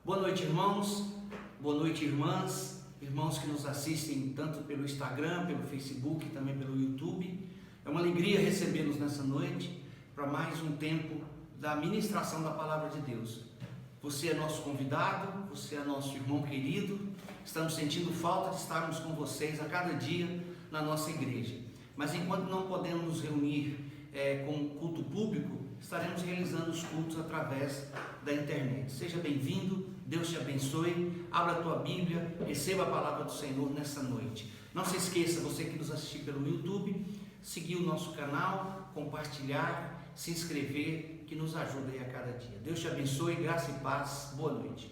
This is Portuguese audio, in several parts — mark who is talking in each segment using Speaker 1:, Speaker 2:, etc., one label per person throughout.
Speaker 1: Boa noite, irmãos. Boa noite, irmãs. Irmãos que nos assistem tanto pelo Instagram, pelo Facebook e também pelo YouTube. É uma alegria recebê-los nessa noite para mais um tempo da ministração da Palavra de Deus. Você é nosso convidado, você é nosso irmão querido. Estamos sentindo falta de estarmos com vocês a cada dia na nossa igreja. Mas enquanto não podemos nos reunir com culto público, estaremos realizando os cultos através da internet. Seja bem-vindo, Deus te abençoe, abra a tua Bíblia, receba a palavra do Senhor nessa noite. Não se esqueça, você que nos assistiu pelo YouTube, seguir o nosso canal, compartilhar, se inscrever, que nos ajuda aí a cada dia. Deus te abençoe, graça e paz, boa noite.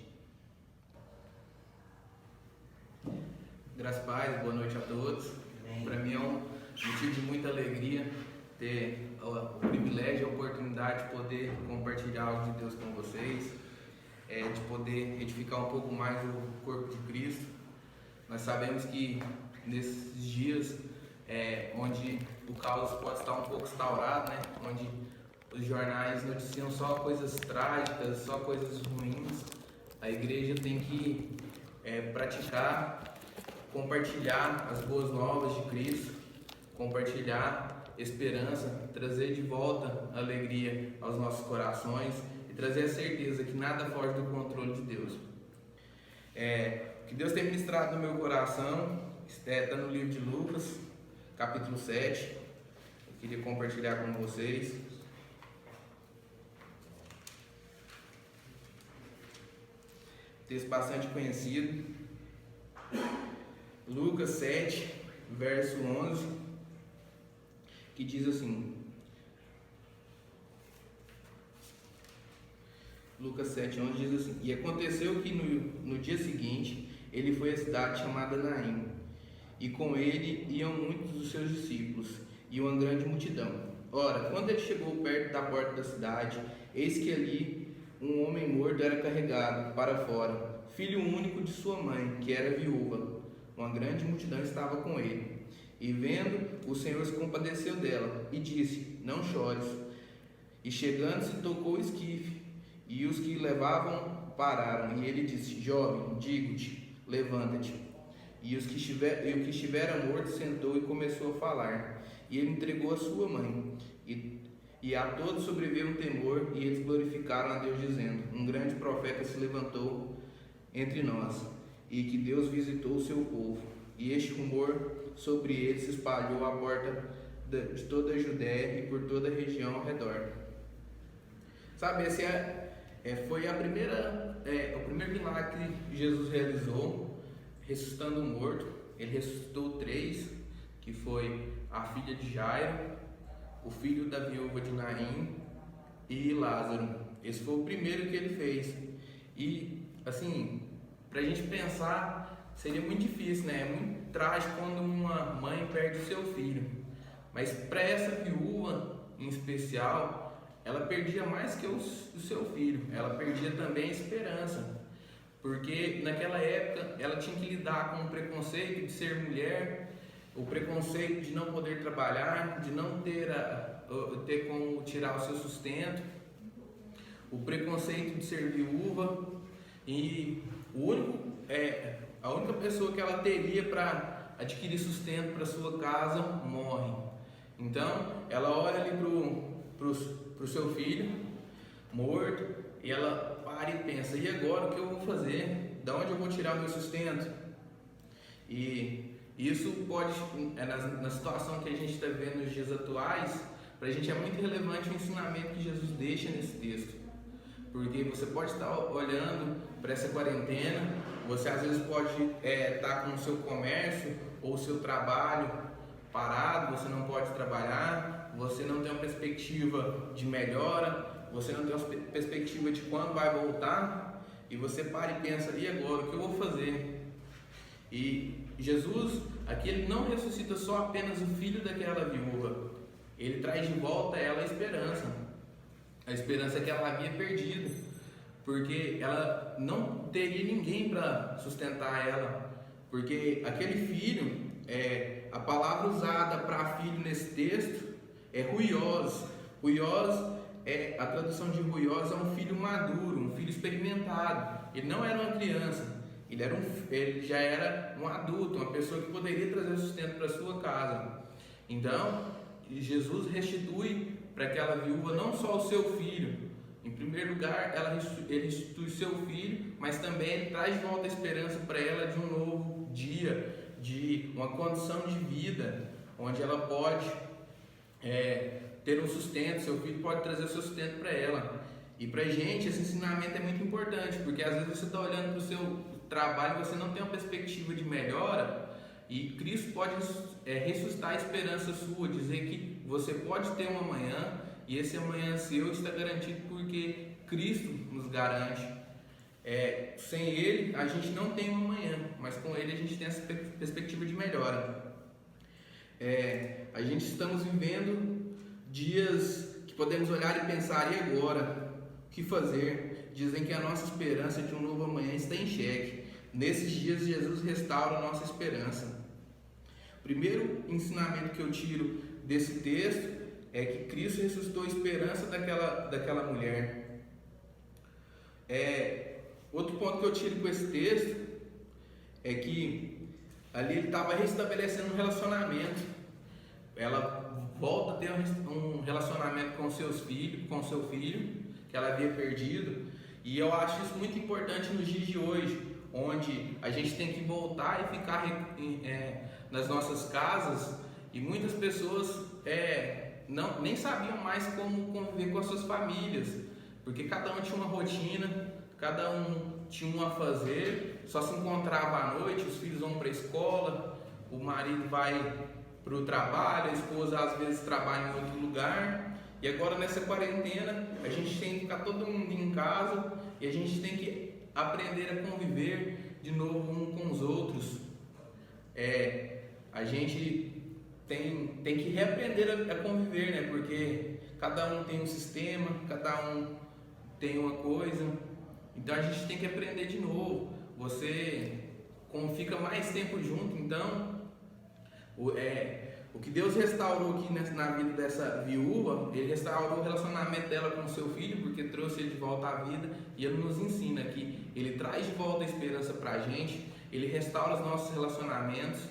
Speaker 2: Graças a paz, boa noite a todos. Para mim é um motivo de muita alegria ter o privilégio e a oportunidade de poder compartilhar algo de Deus com vocês, de poder edificar um pouco mais o corpo de Cristo. Nós sabemos que nesses dias onde o caos pode estar um pouco instaurado, né? Onde os jornais noticiam só coisas trágicas, só coisas ruins, a igreja tem que praticar, compartilhar as boas novas de Cristo, compartilhar esperança, trazer de volta alegria aos nossos corações e trazer a certeza que nada foge do controle de Deus. O que Deus tem ministrado no meu coração está no livro de Lucas, capítulo 7. Eu queria compartilhar com vocês. Texto bastante conhecido. Lucas 7, verso 11. Que diz assim, Lucas 7:11 diz assim: E aconteceu que no dia seguinte ele foi à cidade chamada Naim, e com ele iam muitos dos seus discípulos e uma grande multidão. Ora, quando ele chegou perto da porta da cidade, eis que ali um homem morto era carregado para fora, filho único de sua mãe, que era viúva. Uma grande multidão estava com ele. E vendo, o Senhor se compadeceu dela e disse: Não chores. E chegando-se, tocou o esquife, e os que levavam pararam. E ele disse: Jovem, digo-te, levanta-te. E o que estivera morto sentou e começou a falar. E ele entregou a sua mãe. E a todos sobreveio um temor, e eles glorificaram a Deus, dizendo: Um grande profeta se levantou entre nós, e que Deus visitou o seu povo. E este rumor sobre ele se espalhou à porta de toda a Judéia e por toda a região ao redor. Sabe, esse foi o primeiro milagre que Jesus realizou, ressuscitando um morto. Ele ressuscitou 3, que foi a filha de Jairo, o filho da viúva de Naim e Lázaro. Esse foi o primeiro que ele fez. E, assim, para a gente pensar, seria muito difícil, né? É muito trágico quando uma mãe perde o seu filho. Mas para essa viúva, em especial, ela perdia mais que o seu filho. Ela perdia também a esperança. Porque naquela época ela tinha que lidar com o preconceito de ser mulher, o preconceito de não poder trabalhar, de não ter como tirar o seu sustento, o preconceito de ser viúva. E a única pessoa que ela teria para adquirir sustento para sua casa morre. Então ela olha ali pro seu filho morto e ela para e pensa: e agora o que eu vou fazer? Da onde eu vou tirar o meu sustento? E isso pode, na situação que a gente está vivendo nos dias atuais, para a gente é muito relevante o ensinamento que Jesus deixa nesse texto. Porque você pode estar olhando para essa quarentena, você às vezes pode estar com o seu comércio ou o seu trabalho parado, você não pode trabalhar, você não tem uma perspectiva de melhora, você não tem uma perspectiva de quando vai voltar, e você para e pensa: e agora, o que eu vou fazer? E Jesus, aqui, ele não ressuscita só apenas o filho daquela viúva, ele traz de volta a ela a esperança que ela havia perdido, porque ela não teria ninguém para sustentar ela, porque aquele filho, a palavra usada para filho nesse texto é ruios. Ruios a tradução de ruiosa é um filho maduro, um filho experimentado. Ele não era uma criança, ele já era um adulto, uma pessoa que poderia trazer sustento para sua casa. Então, Jesus restitui para aquela viúva não só o seu filho. Em primeiro lugar, ele restitui o seu filho, mas também ele traz de volta a esperança para ela de um novo dia, de uma condição de vida, onde ela pode ter um sustento, seu filho pode trazer o seu sustento para ela. E para a gente, esse ensinamento é muito importante, porque às vezes você está olhando para o seu trabalho e você não tem uma perspectiva de melhora, e Cristo pode ressuscitar a esperança sua, dizer que você pode ter um amanhã, e esse amanhã seu está garantido porque Cristo nos garante. Sem Ele, a gente não tem um amanhã, mas com Ele a gente tem essa perspectiva de melhora. A gente estamos vivendo dias que podemos olhar e pensar, e agora? O que fazer? Dizem que a nossa esperança de um novo amanhã está em xeque. Nesses dias, Jesus restaura a nossa esperança. O primeiro ensinamento que eu tiro desse texto é que Cristo ressuscitou a esperança daquela mulher. Outro ponto que eu tiro com esse texto é que ali ele estava restabelecendo um relacionamento. Ela volta a ter um relacionamento com seu filho, que ela havia perdido. E eu acho isso muito importante nos dias de hoje, onde a gente tem que voltar e ficar nas nossas casas, e muitas pessoas nem sabiam mais como conviver com as suas famílias, porque cada um tinha uma rotina, cada um tinha um a fazer, só se encontrava à noite, os filhos vão para a escola, o marido vai para o trabalho, a esposa às vezes trabalha em outro lugar. E agora nessa quarentena a gente tem que ficar todo mundo em casa e a gente tem que aprender a conviver de novo um com os outros. A gente tem que reaprender a conviver, né? Porque cada um tem um sistema, cada um tem uma coisa. Então a gente tem que aprender de novo. Você, como fica mais tempo junto, então o que Deus restaurou aqui na vida dessa viúva, Ele restaurou o relacionamento dela com o seu filho, porque trouxe ele de volta à vida. E Ele nos ensina que Ele traz de volta a esperança para a gente, Ele restaura os nossos relacionamentos,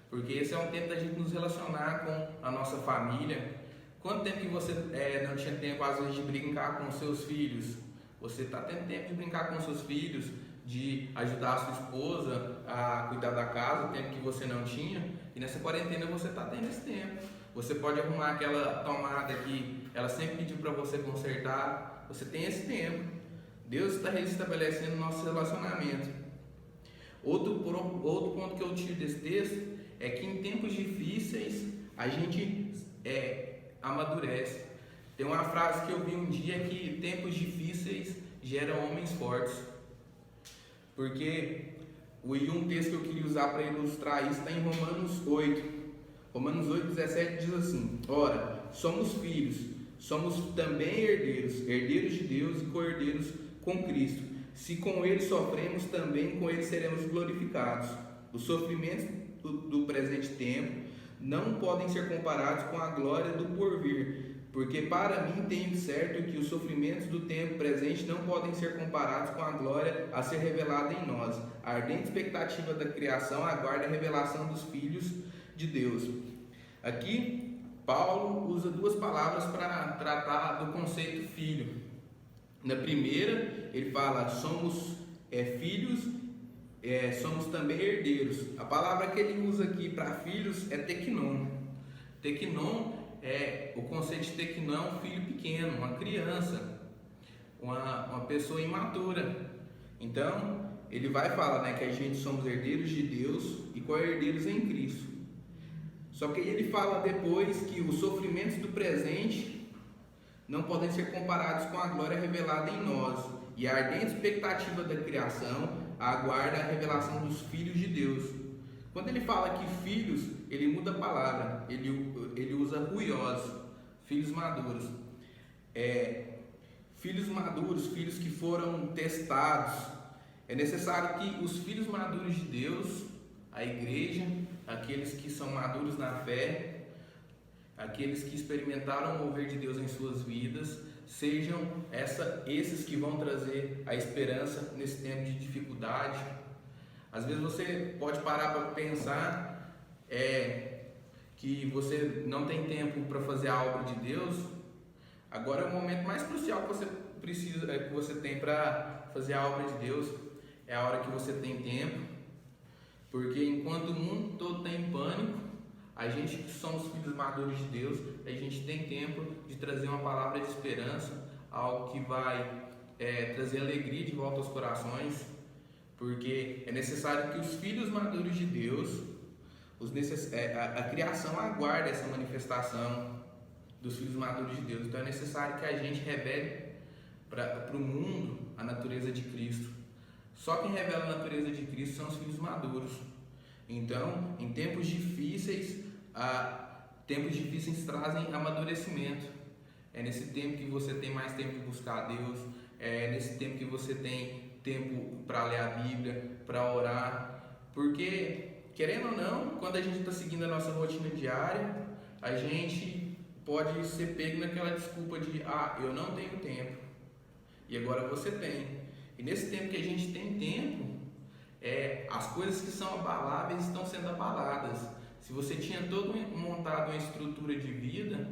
Speaker 2: porque esse é um tempo da gente nos relacionar com a nossa família. Quanto tempo que você não tinha tempo às vezes de brincar com os seus filhos? Você está tendo tempo de brincar com os seus filhos, de ajudar a sua esposa a cuidar da casa, o tempo que você não tinha. E nessa quarentena você está tendo esse tempo. Você pode arrumar aquela tomada que ela sempre pediu para você consertar. Você tem esse tempo. Deus está restabelecendo o nosso relacionamento. Outro ponto que eu tiro desse texto é que em tempos difíceis a gente amadurece. Tem uma frase que eu vi um dia que tempos difíceis geram homens fortes. Porque um texto que eu queria usar para ilustrar isso está em Romanos 8. Romanos 8,17 diz assim: ora, somos filhos, somos também herdeiros de Deus e co-herdeiros com Cristo. Se com Ele sofremos, também com Ele seremos glorificados. Os sofrimentos do presente tempo não podem ser comparados com a glória do porvir, porque para mim tenho certo que os sofrimentos do tempo presente não podem ser comparados com a glória a ser revelada em nós. A ardente expectativa da criação aguarda a revelação dos filhos de Deus. Aqui, Paulo usa duas palavras para tratar do conceito filho. Na primeira, ele fala, somos filhos, somos também herdeiros. A palavra que ele usa aqui para filhos é teknon. Teknon o conceito de teknon é um filho pequeno, uma criança, uma pessoa imatura. Então, ele vai falar, que a gente somos herdeiros de Deus e co-herdeiros em Cristo. Só que ele fala depois que os sofrimentos do presente não podem ser comparados com a glória revelada em nós. E a ardente expectativa da criação aguarda a revelação dos filhos de Deus. Quando ele fala que filhos, ele muda a palavra, ele usa ruios, filhos maduros. Filhos maduros, filhos que foram testados. É necessário que os filhos maduros de Deus, a igreja, aqueles que são maduros na fé, aqueles que experimentaram o mover de Deus em suas vidas, sejam esses que vão trazer a esperança nesse tempo de dificuldade. Às vezes você pode parar para pensar que você não tem tempo para fazer a obra de Deus. Agora é o momento mais crucial que você precisa, que você tem para fazer a obra de Deus. É a hora que você tem tempo, porque enquanto o mundo todo está em pânico, a gente que somos filhos maduros de Deus, a gente tem tempo de trazer uma palavra de esperança, algo que vai trazer alegria de volta aos corações, porque é necessário que os filhos maduros de Deus, a criação aguarde essa manifestação dos filhos maduros de Deus. Então é necessário que a gente revele para o mundo a natureza de Cristo. Só quem revela a natureza de Cristo são os filhos maduros. Então, em tempos difíceis trazem amadurecimento. É nesse tempo que você tem mais tempo de buscar a Deus, é nesse tempo que você tem tempo para ler a Bíblia, para orar, porque, querendo ou não, quando a gente está seguindo a nossa rotina diária, a gente pode ser pego naquela desculpa de eu não tenho tempo, e agora você tem. E nesse tempo que a gente tem tempo, as coisas que são abaláveis estão sendo abaladas. Se você tinha montado uma estrutura de vida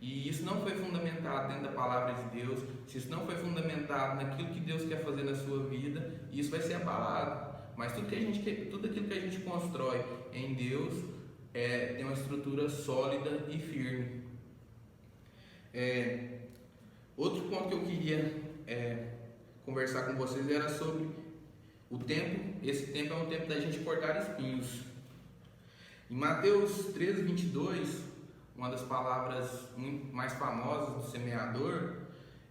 Speaker 2: e isso não foi fundamentado dentro da palavra de Deus, se isso não foi fundamentado naquilo que Deus quer fazer na sua vida, isso vai ser abalado. Mas tudo aquilo que a gente constrói em Deus tem uma estrutura sólida e firme. Outro ponto que eu queria conversar com vocês era sobre o tempo. Esse tempo é um tempo da gente cortar espinhos. Em Mateus 13, 22, uma das palavras mais famosas do semeador,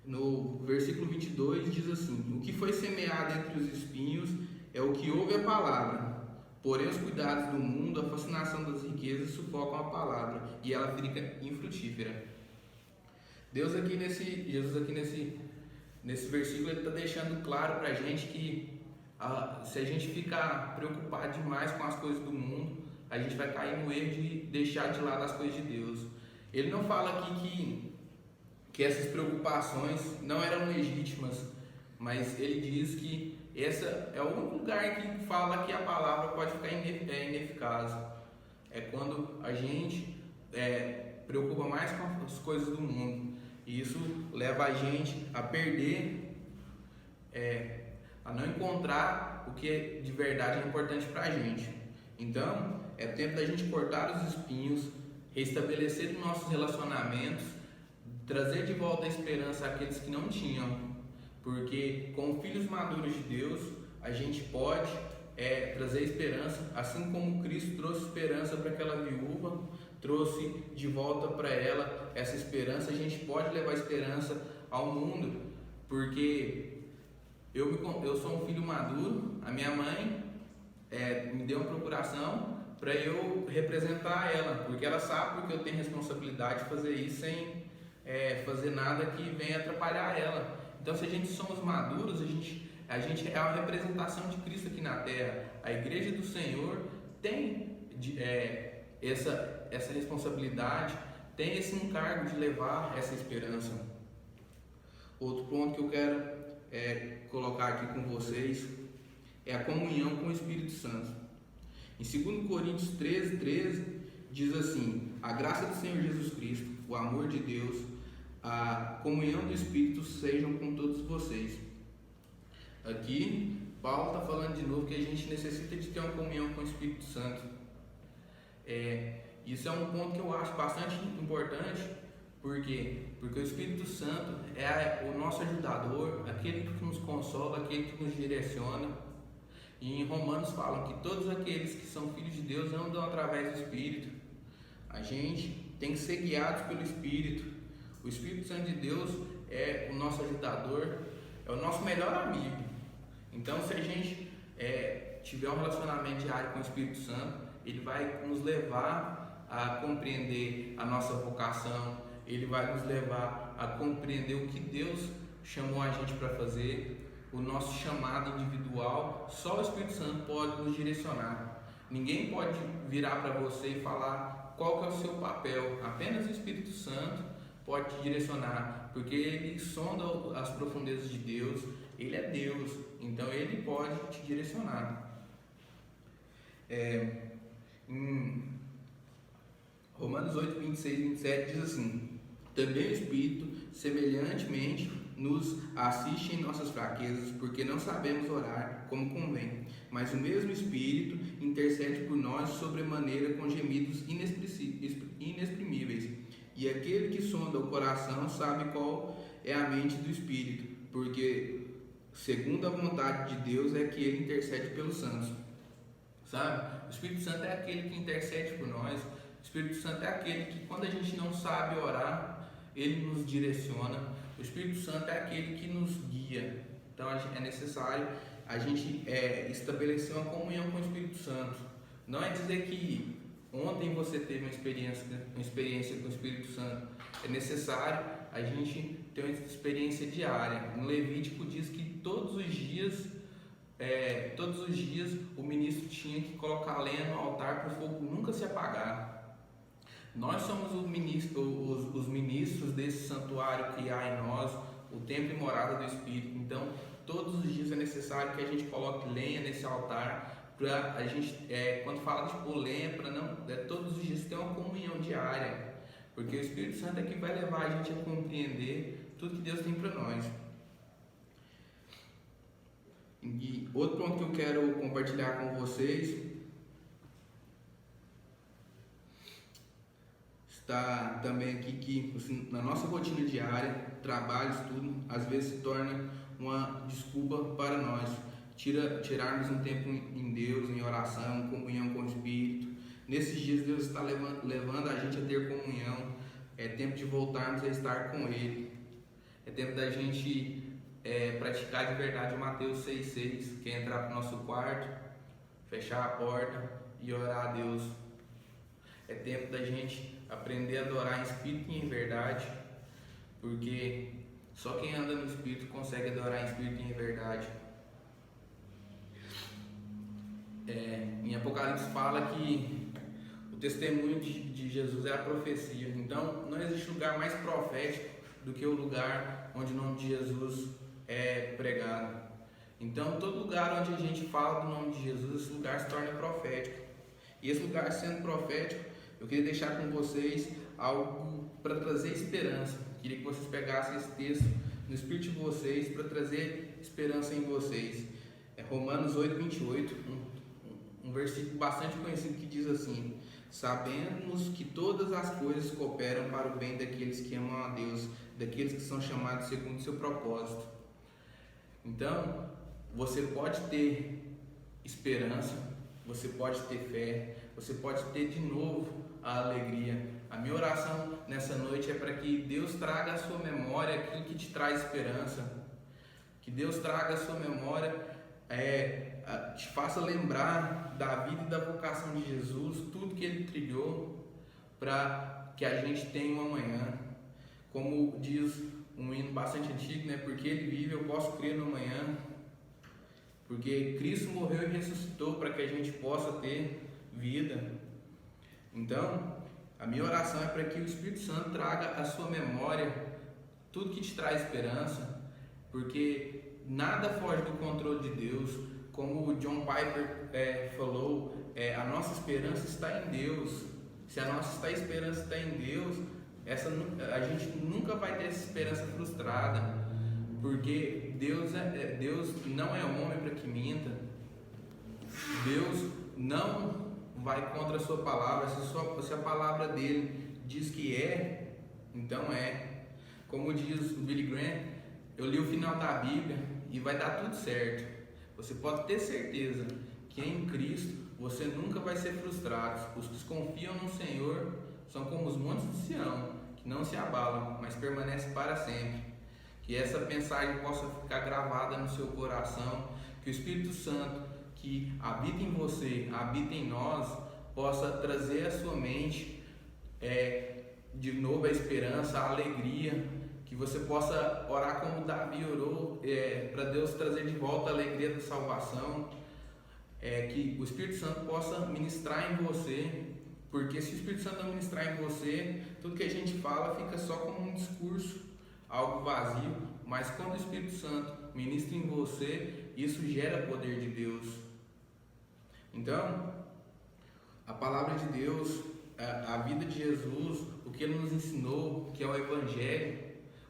Speaker 2: no versículo 22 diz assim: o que foi semeado entre os espinhos é o que ouve a palavra, porém os cuidados do mundo, a fascinação das riquezas sufocam a palavra e ela fica infrutífera. Jesus aqui nesse versículo ele está deixando claro para a gente que se a gente ficar preocupado demais com as coisas do mundo, a gente vai cair no erro de deixar de lado as coisas de Deus. Ele não fala aqui que essas preocupações não eram legítimas, mas ele diz que esse é o único lugar que fala que a palavra pode ficar ineficaz. É quando a gente preocupa mais com as coisas do mundo. E isso leva a gente a perder, a não encontrar o que de verdade é importante para a gente. Então, é tempo da gente cortar os espinhos, restabelecer os nossos relacionamentos, trazer de volta a esperança àqueles que não tinham, porque como filhos maduros de Deus, a gente pode trazer esperança, assim como Cristo trouxe esperança para aquela viúva, trouxe de volta para ela essa esperança. A gente pode levar esperança ao mundo, porque eu sou um filho maduro. A minha mãe me deu uma procuração para eu representar ela, porque ela sabe que eu tenho responsabilidade de fazer isso sem fazer nada que venha atrapalhar ela. Então, se a gente somos maduros, a gente é a representação de Cristo aqui na Terra. A Igreja do Senhor tem essa responsabilidade, tem esse encargo de levar essa esperança. Outro ponto que eu quero colocar aqui com vocês é a comunhão com o Espírito Santo. Em 2 Coríntios 13, diz assim: a graça do Senhor Jesus Cristo, o amor de Deus, a comunhão do Espírito sejam com todos vocês. Aqui, Paulo está falando de novo que a gente necessita de ter uma comunhão com o Espírito Santo. Isso é um ponto que eu acho bastante importante. Por quê? Porque o Espírito Santo é o nosso ajudador, aquele que nos consola, aquele que nos direciona. E em Romanos falam que todos aqueles que são filhos de Deus andam através do Espírito. A gente tem que ser guiados pelo Espírito. O Espírito Santo de Deus é o nosso ajudador, é o nosso melhor amigo. Então, se a gente tiver um relacionamento diário com o Espírito Santo, ele vai nos levar a compreender a nossa vocação, ele vai nos levar a compreender o que Deus chamou a gente para fazer, o nosso chamado individual. Só o Espírito Santo pode nos direcionar. Ninguém pode virar para você e falar qual que é o seu papel. Apenas o Espírito Santo pode te direcionar, porque ele sonda as profundezas de Deus, ele é Deus, então ele pode te direcionar. Em Romanos 8, 26 e 27 diz assim: também o Espírito semelhantemente nos assiste em nossas fraquezas, porque não sabemos orar como convém, mas o mesmo Espírito intercede por nós sobremaneira com gemidos inexprimíveis. E aquele que sonda o coração sabe qual é a mente do Espírito, porque segundo a vontade de Deus é que ele intercede pelos santos. Sabe? O Espírito Santo é aquele que intercede por nós. O Espírito Santo é aquele que, quando a gente não sabe orar, ele nos direciona. O Espírito Santo é aquele que nos guia. Então é necessário a gente estabelecer uma comunhão com o Espírito Santo. Não é dizer que ontem você teve uma experiência com o Espírito Santo. É necessário a gente ter uma experiência diária. No Levítico diz que todos os dias o ministro tinha que colocar lenha no altar para o fogo nunca se apagar. Nós somos os ministros desse santuário que há em nós, o templo e morada do Espírito. Então, todos os dias é necessário que a gente coloque lenha nesse altar, para a gente, quando fala de pôr lenha, para não todos os dias ter uma comunhão diária, porque o Espírito Santo é que vai levar a gente a compreender tudo que Deus tem para nós. E outro ponto que eu quero compartilhar com vocês está também aqui que assim, na nossa rotina diária, trabalho, estudo, às vezes se torna uma desculpa para nós tirarmos um tempo em Deus, em oração, comunhão com o Espírito. Nesses dias Deus está levando a gente a ter comunhão. É tempo de voltarmos a estar com Ele. É tempo da gente praticar de verdade o Mateus 6,6, que é entrar para o nosso quarto, fechar a porta e orar a Deus. É tempo da gente aprender a adorar em espírito e em verdade, porque só quem anda no Espírito consegue adorar em espírito e em verdade. Em Apocalipse fala que o testemunho de Jesus é a profecia. Então não existe lugar mais profético do que o lugar onde o nome de Jesus é pregado. Então todo lugar onde a gente fala do nome de Jesus, esse lugar se torna profético. E esse lugar sendo profético, eu queria deixar com vocês algo para trazer esperança. Queria que vocês pegassem esse texto no espírito de vocês para trazer esperança em vocês. É Romanos 8, 28, um versículo bastante conhecido que diz assim: sabemos que todas as coisas cooperam para o bem daqueles que amam a Deus, daqueles que são chamados segundo o seu propósito. Então, você pode ter esperança, você pode ter fé, você pode ter de novo a alegria. A minha oração nessa noite é para que Deus traga à sua memória aquilo que te traz esperança, que Deus traga à sua memória, te faça lembrar da vida e da vocação de Jesus, tudo que Ele trilhou para que a gente tenha um amanhã. Como diz um hino bastante antigo, né? Porque Ele vive, eu posso crer no amanhã. Porque Cristo morreu e ressuscitou para que a gente possa ter vida. Então, a minha oração é para que o Espírito Santo traga à sua memória tudo que te traz esperança, porque nada foge do controle de Deus. Como o John Piper falou, a nossa esperança está em Deus. Se a nossa esperança está em Deus, a gente nunca vai ter essa esperança frustrada, porque Deus não é homem para que minta. Deus não vai contra a sua palavra. Se a palavra dele diz que é, então é. Como diz o Billy Graham, eu li o final da Bíblia e vai dar tudo certo. Você pode ter certeza que em Cristo você nunca vai ser frustrado. Os que confiam no Senhor são como os montes de Sião, que não se abalam, mas permanecem para sempre. Que essa mensagem possa ficar gravada no seu coração, que o Espírito Santo que habita em você, habita em nós, possa trazer à sua mente de novo a esperança, a alegria, que você possa orar como Davi orou, para Deus trazer de volta a alegria da salvação, que o Espírito Santo possa ministrar em você, Porque se o Espírito Santo não ministrar em você, tudo que a gente fala fica só como um discurso, algo vazio, mas quando o Espírito Santo ministra em você, isso gera poder de Deus. Então, a palavra de Deus, a vida de Jesus, o que Ele nos ensinou, que é o Evangelho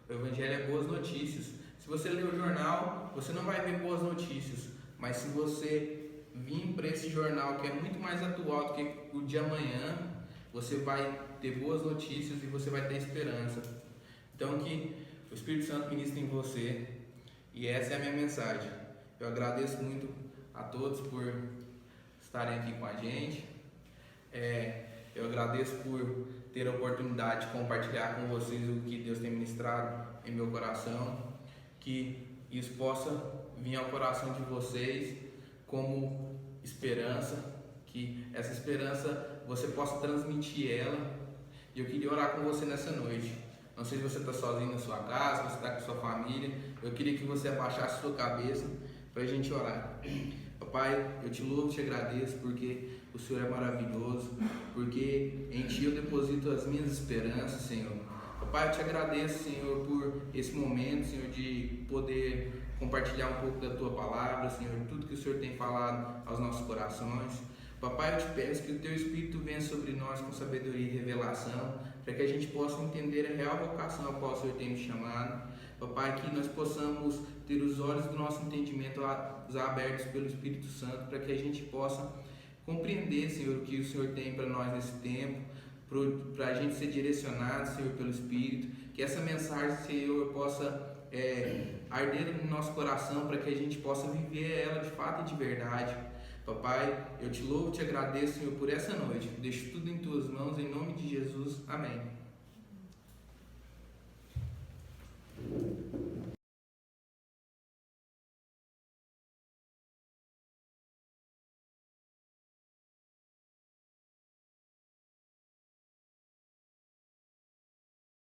Speaker 2: é boas notícias. Se você ler o jornal, você não vai ver boas notícias, mas se você vir para esse jornal que é muito mais atual do que o de amanhã, você vai ter boas notícias e você vai ter esperança. Então que o Espírito Santo ministre em você, e essa é a minha mensagem. Eu agradeço muito a todos por estarem aqui com a gente. Eu agradeço por ter a oportunidade de compartilhar com vocês o que Deus tem ministrado em meu coração, que isso possa vir ao coração de vocês como esperança, que essa esperança você possa transmitir ela. E eu queria orar com você nessa noite. Não sei se você está sozinho na sua casa, se você está com sua família. Eu queria que você abaixasse sua cabeça para a gente orar. Pai, eu te louvo e te agradeço porque o Senhor é maravilhoso, porque em Ti eu deposito as minhas esperanças, Senhor. Pai, eu te agradeço, Senhor, por esse momento, Senhor, de poder compartilhar um pouco da Tua palavra, Senhor, tudo que o Senhor tem falado aos nossos corações. Papai, eu te peço que o Teu Espírito venha sobre nós com sabedoria e revelação, para que a gente possa entender a real vocação a qual o Senhor tem nos chamado. Papai, que nós possamos ter os olhos do nosso entendimento abertos pelo Espírito Santo, para que a gente possa compreender, Senhor, o que o Senhor tem para nós nesse tempo, para a gente ser direcionado, Senhor, pelo Espírito. Que essa mensagem, Senhor, possa arder no nosso coração, para que a gente possa viver ela de fato e de verdade. Papai, eu te louvo e te agradeço, Senhor, por essa noite. Deixo tudo em Tuas mãos, em nome de Jesus. Amém.